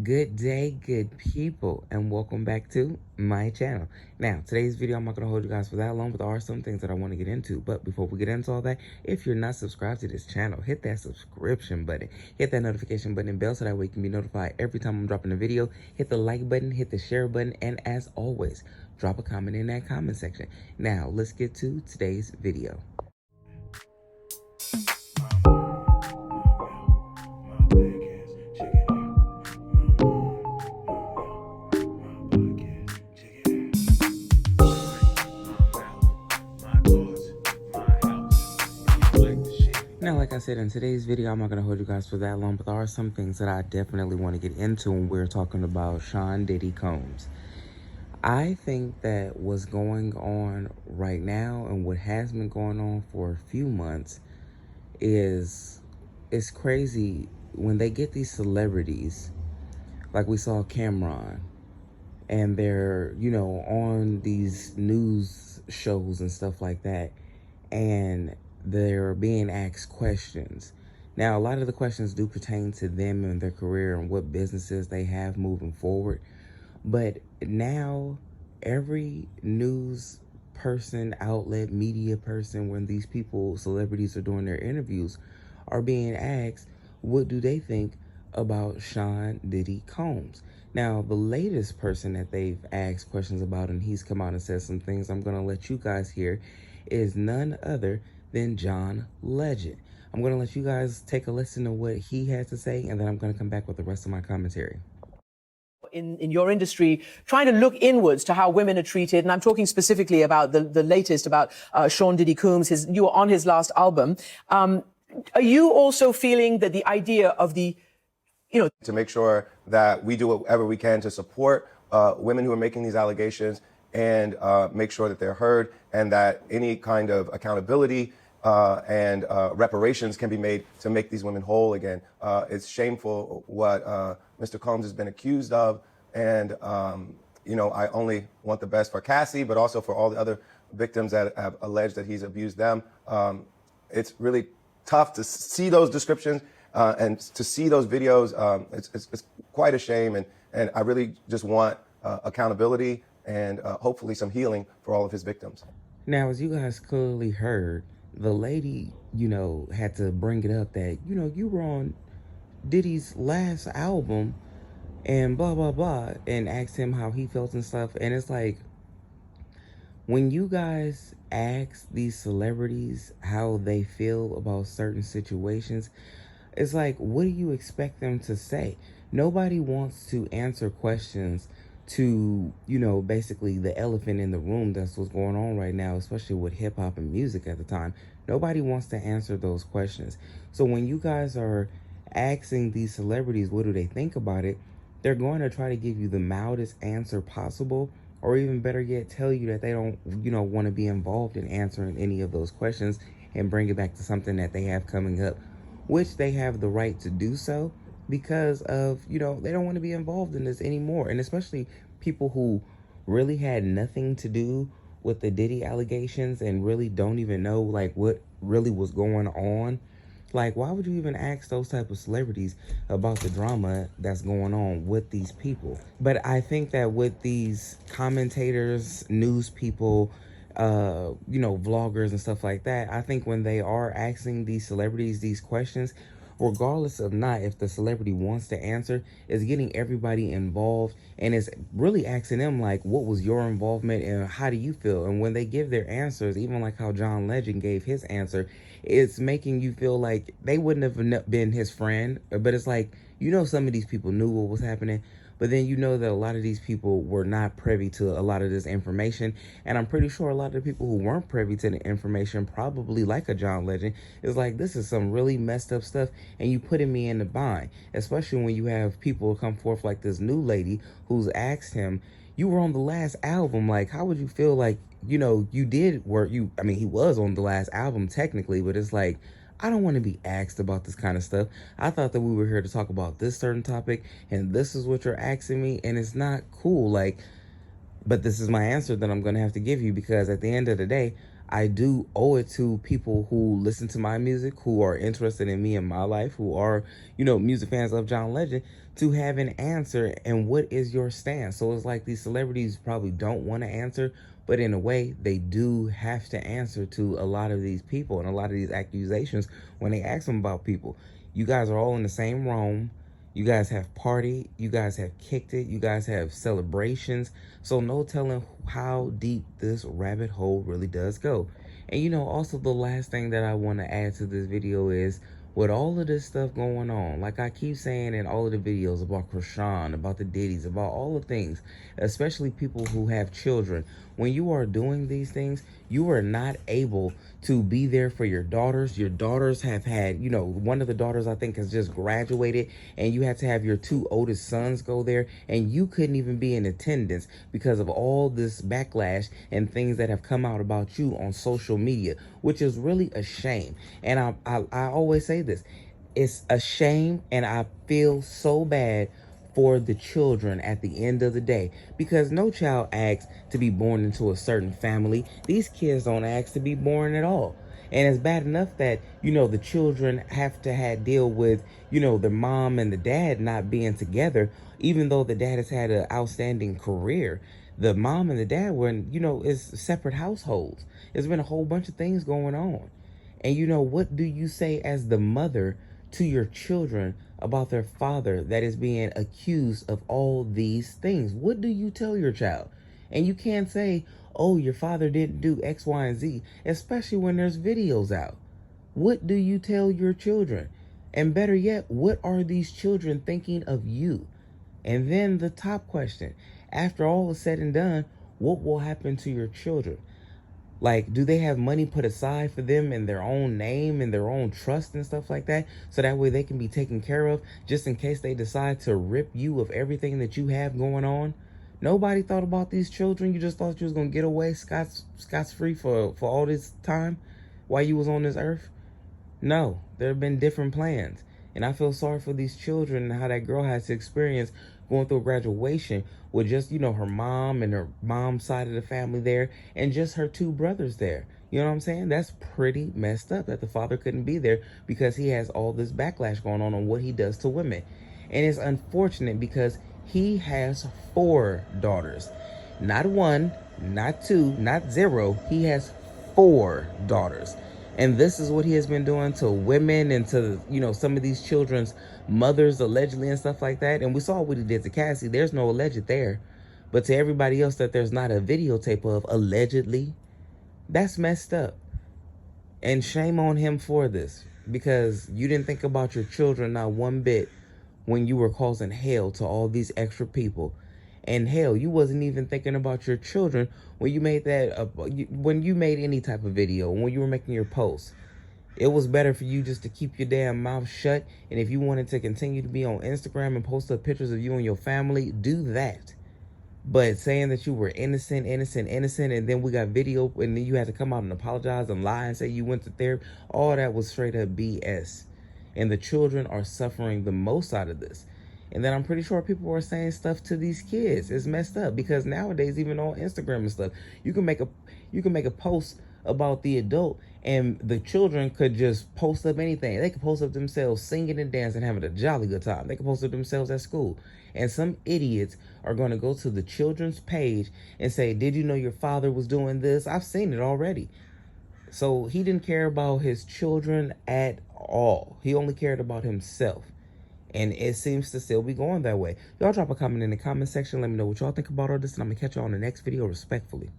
Good day, good people, and welcome back to my channel. Now, today's video, I'm not going to hold you guys for that long, but there are some things that I want to get into. But before we get into all that, if you're not subscribed to this channel, hit that subscription button, hit that notification button and bell so that way you can be notified every time I'm dropping a video. Hit the like button, hit the share button, and as always, drop a comment in that comment section. Now, let's get to today's video. Now, like I said, in today's video, I'm not going to hold you guys for that long, but there are some things that I definitely want to get into when we're talking about Sean Diddy Combs. I think that what's going on right now and what has been going on for a few months is it's crazy when they get these celebrities, like we saw Cameron, and they're, on these news shows and stuff like that, and they're being asked questions. Now, a lot of the questions do pertain to them and their career and what businesses they have moving forward. But now, every news person, outlet, media person, when these people, celebrities, are doing their interviews, are being asked, what do they think about Sean Diddy Combs? Now, the latest person that they've asked questions about, and he's come out and said some things I'm going to let you guys hear, is none other than John Legend. I'm going to let you guys take a listen to what he has to say, and then I'm going to come back with the rest of my commentary. In your industry, trying to look inwards to how women are treated, and I'm talking specifically about the latest about Sean Diddy Combs. You were on his last album. Are you also feeling that the idea of the, to make sure that we do whatever we can to support women who are making these allegations and make sure that they're heard and that any kind of accountability and reparations can be made to make these women whole again. It's shameful what Mr. Combs has been accused of, and I only want the best for Cassie, but also for all the other victims that have alleged that he's abused them. It's really tough to see those descriptions and to see those videos. It's quite a shame, and I really just want accountability and hopefully some healing for all of his victims. Now, as you guys clearly heard, the lady, had to bring it up that, you were on Diddy's last album and blah, blah, blah, and asked him how he felt and stuff. And it's like, when you guys ask these celebrities how they feel about certain situations, it's like, what do you expect them to say? Nobody wants to answer questions to, basically the elephant in the room. That's what's going on right now, especially with hip hop and music at the time. Nobody wants to answer those questions. So when you guys are asking these celebrities, what do they think about it? They're going to try to give you the mildest answer possible, or even better yet, tell you that they don't, want to be involved in answering any of those questions and bring it back to something that they have coming up, which they have the right to do so because of, they don't want to be involved in this anymore. And especially people who really had nothing to do with the Diddy allegations and really don't even know, like, what really was going on. Like, why would you even ask those type of celebrities about the drama that's going on with these people? But I think that with these commentators, news people, vloggers and stuff like that, I think when they are asking these celebrities these questions, regardless of not if the celebrity wants to answer, is getting everybody involved and is really asking them, like, what was your involvement and how do you feel? And when they give their answers, even like how John Legend gave his answer, it's making you feel like they wouldn't have been his friend. But it's like, some of these people knew what was happening, but then that a lot of these people were not privy to a lot of this information. And I'm pretty sure a lot of the people who weren't privy to the information, probably like a John Legend, is like, this is some really messed up stuff, and you putting me in the bind. Especially when you have people come forth like this new lady who's asked him, you were on the last album, like, how would you feel like, you did work, he was on the last album technically, but it's like, I don't want to be asked about this kind of stuff. I thought that we were here to talk about this certain topic, and this is what you're asking me, and it's not cool. Like, but this is my answer that I'm going to have to give you, because at the end of the day, I do owe it to people who listen to my music, who are interested in me and my life, who are, music fans of John Legend, to have an answer. And what is your stance? So it's like these celebrities probably don't want to answer, but in a way they do have to answer to a lot of these people and a lot of these accusations when they ask them about people. You guys are all in the same room. You guys have party, you guys have kicked it, you guys have celebrations. So no telling how deep this rabbit hole really does go. And also the last thing that I want to add to this video is, with all of this stuff going on, like I keep saying in all of the videos about Krishan, about the Diddys, about all the things, especially people who have children, when you are doing these things, you are not able to be there for your daughters. Your daughters have had, one of the daughters I think has just graduated, and you had to have your two oldest sons go there, and you couldn't even be in attendance because of all this backlash and things that have come out about you on social media, which is really a shame. And I always say this, it's a shame, and I feel so bad for the children at the end of the day, because no child asks to be born into a certain family. These kids don't ask to be born at all. And it's bad enough that, the children have to deal with, the mom and the dad not being together, even though the dad has had an outstanding career. The mom and the dad were in, is separate households. There's been a whole bunch of things going on. And what do you say as the mother to your children about their father that is being accused of all these things? What do you tell your child? And you can't say, oh, your father didn't do X, Y, and Z, especially when there's videos out. What do you tell your children? And better yet, what are these children thinking of you? And then the top question, after all is said and done, what will happen to your children? Like, do they have money put aside for them in their own name and their own trust and stuff like that, so that way they can be taken care of just in case they decide to rip you of everything that you have going on? Nobody thought about these children. You just thought you was going to get away scot-free for all this time while you was on this earth? No, there have been different plans. And I feel sorry for these children and how that girl has to experience going through graduation with just, her mom and her mom's side of the family there, and just her two brothers there. You know what I'm saying? That's pretty messed up that the father couldn't be there because he has all this backlash going on what he does to women. And it's unfortunate because he has 4 daughters. Not 1, not 2, not 0. He has 4 daughters. And this is what he has been doing to women and to, some of these children's mothers allegedly and stuff like that. And we saw what he did to Cassie. There's no alleged there. But to everybody else that there's not a videotape of allegedly, that's messed up. And shame on him for this, because you didn't think about your children not one bit when you were causing hell to all these extra people. And hell, you wasn't even thinking about your children when you made when you made any type of video, when you were making your posts. It was better for you just to keep your damn mouth shut. And if you wanted to continue to be on Instagram and post up pictures of you and your family, do that. But saying that you were innocent, and then we got video, and then you had to come out and apologize and lie and say you went to therapy, all that was straight up BS. And the children are suffering the most out of this. And then I'm pretty sure people are saying stuff to these kids. It's messed up because nowadays, even on Instagram and stuff, you can make a post about the adult, and the children could just post up anything. They could post up themselves singing and dancing, having a jolly good time. They could post up themselves at school. And some idiots are going to go to the children's page and say, did you know your father was doing this? I've seen it already. So he didn't care about his children at all. He only cared about himself. And it seems to still be going that way. Y'all drop a comment in the comment section. Let me know what y'all think about all this, and I'm going to catch y'all on the next video respectfully.